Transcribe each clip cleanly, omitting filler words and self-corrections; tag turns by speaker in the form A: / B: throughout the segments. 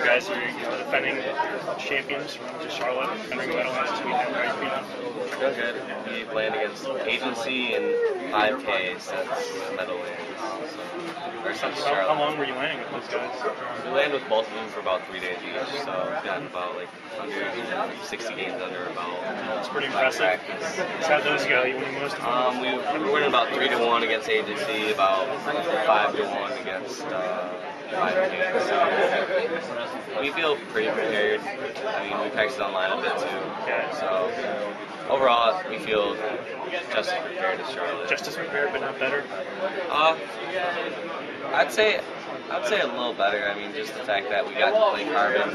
A: You guys are defending champions from Charlotte, entering the Meadowlands this weekend. How are you feeling?
B: Feel good. We played against Agency and 5K since Meadowlands. Or since Charlotte.
A: How long were you landing with those guys?
B: We landed with both of them for about 3 days each, so we've gotten about like 160 games under our belt.
A: That's pretty impressive. How'd those go? You winning most of them?
B: We were winning about 3-1 against Agency, about 5-1 against 5K. So we feel pretty prepared. I mean, we practiced online a bit too.
A: Yeah.
B: So overall, we feel just as prepared as Charlotte.
A: Just as prepared, but not better?
B: I'd say a little better. I mean, just the fact that we got to play Carbon,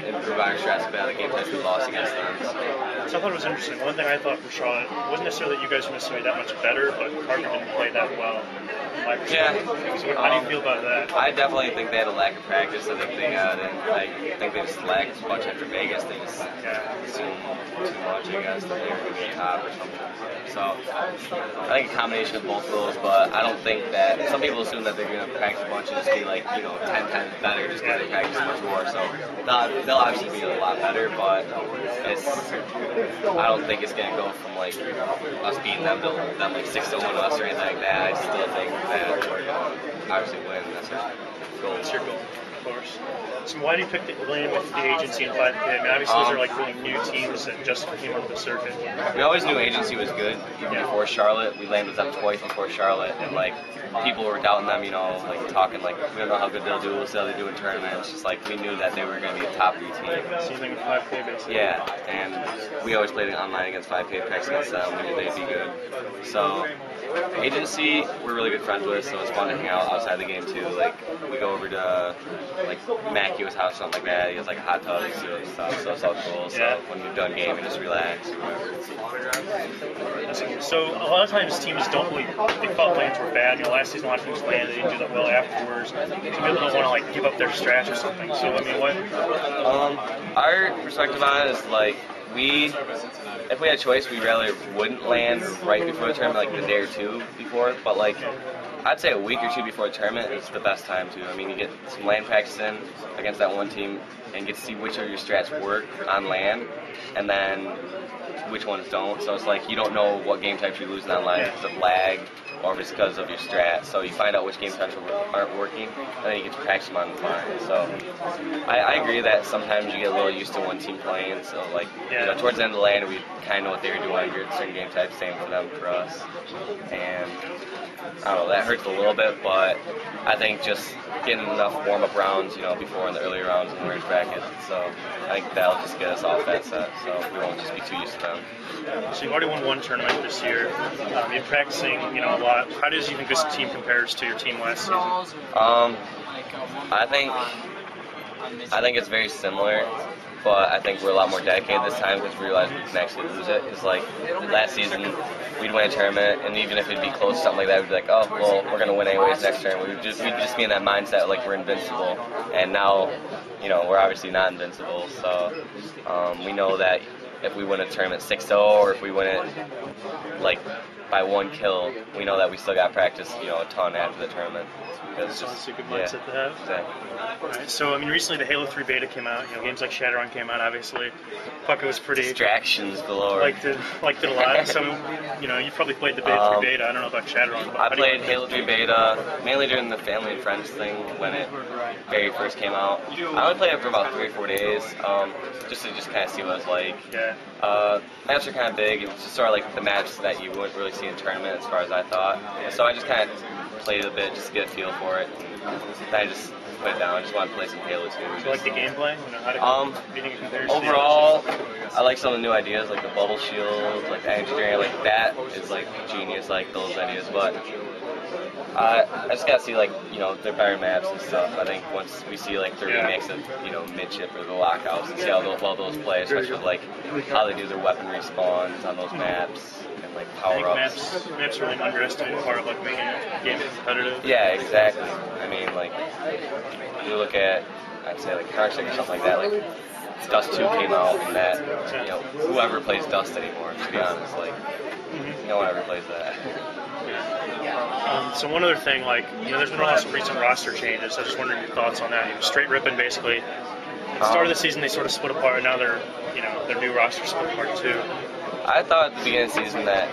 B: improve our strats a bit on the game types we lost against them.
A: So I thought it was interesting. One thing I thought for Charlotte wasn't necessarily that you guys were necessarily that much better, but Carbon didn't play that well.
B: Yeah.
A: So how do you feel about that?
B: I definitely think they had a lack of practice. I think they got in. I think they just lacked a bunch after Vegas. They just assumed too much, I guess, that they were going to be top or something. So I think a combination of both of those, but I don't think that some people assume that they're going to practice a bunch and just be like, 10 times better just because they practice much more. So they'll obviously be a lot better, but I don't think it's going to go from like us beating them to them like 6-1 us or anything like that. I still think that we're going to obviously win. That's our goal.
A: That's your goal, of course. So why do you pick the lane with the Agency and 5K? I mean, obviously those are like really new teams that just came onto the circuit.
B: We always knew Agency was good even before Charlotte. We landed with them twice before Charlotte, and like people were doubting them, like talking like we don't know how good they'll do. We'll see how they do in tournaments. Just like we knew that they were going to be a top 3 team.
A: Same thing with 5K basically.
B: Yeah, and we always played online against 5K, practice against them. We knew they'd be good. So Agency, we're really good friends with, so it's fun to hang out outside the game too. Like we go over to like Mackey's house, something like that. He has like a hot tub and stuff, so it's all cool. So when you're done gaming, just relax.
A: So a lot of times teams don't really, they thought lanes were bad. Last season a lot of teams landed, they didn't do that well afterwards. Some people don't want to like give up their strats or something. So I mean, what?
B: Our perspective on it is like if we had a choice, we rather wouldn't land right before the tournament, like the day or two before. But like, I'd say a week or two before the tournament is the best time to. I mean, you get some land practice in against that one team and get to see which of your strats work on land, and then which ones don't. So it's like you don't know what game types you're losing on land because of lag or if it's because of your strat. So you find out which game types aren't working, and then you get to practice them on the fly. So I agree that sometimes you get a little used to one team playing. So like towards the end of the land, we kind of know what they were doing on certain game types. Same for them, for us. And I don't know, that hurts a little bit, but I think just getting enough warm-up rounds, before in the early rounds in the range bracket. So I think that'll just get us off that set, so we won't just be too used to them.
A: So you've already won one tournament this year. You're practicing, a lot. How does you think this team compares to your team last season?
B: I think it's very similar. But I think we're a lot more dedicated this time because we realized we can actually lose it. Because like last season, we'd win a tournament, and even if it'd be close to something like that, we'd be like, oh, well, we're gonna win anyways next turn. We'd just be in that mindset like we're invincible. And now, we're obviously not invincible. So we know that if we win a tournament 6-0, or if we win it like by 1 kill, we know that we still got practice, a ton after the tournament.
A: That's just a good mindset to have.
B: Exactly.
A: All right, so I mean, recently the Halo 3 beta came out. Games like Shadowrun came out. Obviously, Pucka was pretty
B: distractions galore.
A: Liked it a lot. So you probably played the Halo 3 beta. I don't know about Shadowrun. But
B: I played Halo 3 beta mainly during the family and friends thing when it very first came out. I only played it for about 3 or 4 days, just to kind of see what it was like.
A: Yeah.
B: Maps are kind of big. It was just sort of like the maps that you wouldn't really see in tournament, as far as I thought. So I just kind of played it a bit just to get a feel for it. And I just put it down. I just want to play some Halo 2.
A: Do you like the gameplay? How do you think it compares
B: overall, I like some of the new ideas, like the bubble shield, like the energy drain, like that is like genius, like those ideas. But I just gotta see like their better maps and stuff. I think once we see like the remakes of midship or the lockouts and see how well those play, especially with like how they do their weapon respawns on those maps and like power ups.
A: Maps are really an underestimated part of like making a game competitive.
B: Yeah, exactly. I mean, like you look at, I'd say like Counter-Strike or something like that. Like Dust 2 came out, and that whoever plays Dust anymore, to be honest, like no one ever plays that.
A: So one other thing, like, there's been a lot of recent roster changes. I just wondered your thoughts on that. Straight ripping, basically. At the start of the season, they sort of split apart. Now their new roster split apart too.
B: I thought at the beginning of the season that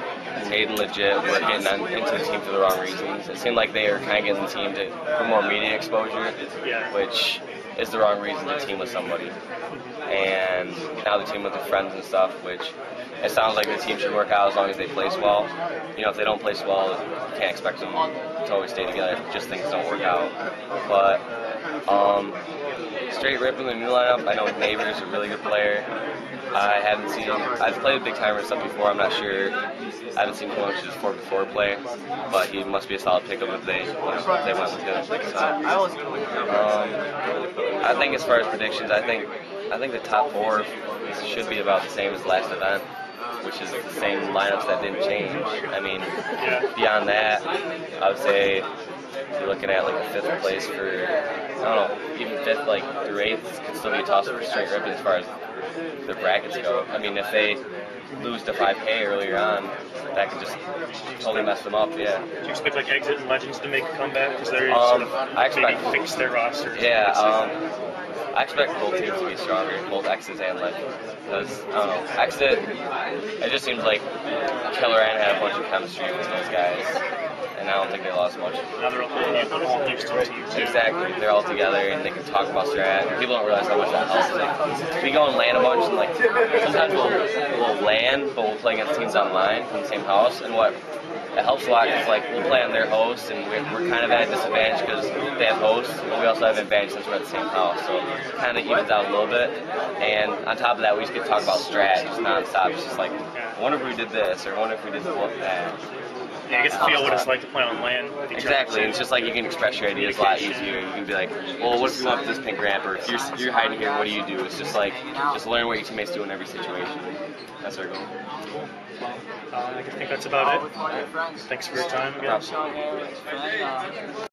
B: Made and Legit were getting into the team for the wrong reasons. It seemed like they were kind of getting the team for more media exposure, which is the wrong reason to team with somebody. And now the team with their friends and stuff, which it sounds like the team should work out as long as they place well. If they don't place well, you can't expect them to always stay together if just things don't work out. But straight ripping the new lineup, I know Neighbor is a really good player. I haven't seen him. I've played big timer stuff before. I'm not sure. I haven't seen too much of his 4x4 play, but he must be a solid pickup if they went with him. So, I think as far as predictions, I think the top 4 should be about the same as last event, which is the same lineups that didn't change. I mean, beyond that, I would say you're looking at like a 5th place for, I don't know, even 5th through 8th could still be a toss for straight ripping as far as the brackets go. I mean, if they lose to 5K earlier on, that could just totally mess them up. Yeah.
A: Do you expect Exit and Legends to make a comeback because they're sort of maybe fix their roster?
B: Yeah. I expect both teams to be stronger, both Exit and Legends. Because, I don't know, Exit, it just seems like Killer Ann had a bunch of chemistry with those guys, and I don't think they lost much.
A: Now they're all Houston team too.
B: Exactly, they're all together and they can talk about strat. People don't realize how much that helps. We go and land a bunch, and sometimes we'll land, but we'll play against teams online from the same house. And what it helps a lot is we'll play on their host, and we're kind of at a disadvantage because they have hosts, but we also have an advantage since we're at the same house. So it kind of evens out a little bit. And on top of that, we just get to talk about strat just nonstop. It's just I wonder if we did this, or I wonder if we did that.
A: Yeah, you get to feel what it's like to play on land with each
B: Exactly,
A: other.
B: it's just you can express your ideas a lot easier. You can be like, well, what if you want this pink ramp, or if you're hiding here, what do you do? It's just just learn what your teammates do in every situation. That's our goal.
A: Cool. Well, I think that's about it. Thanks for your time, guys.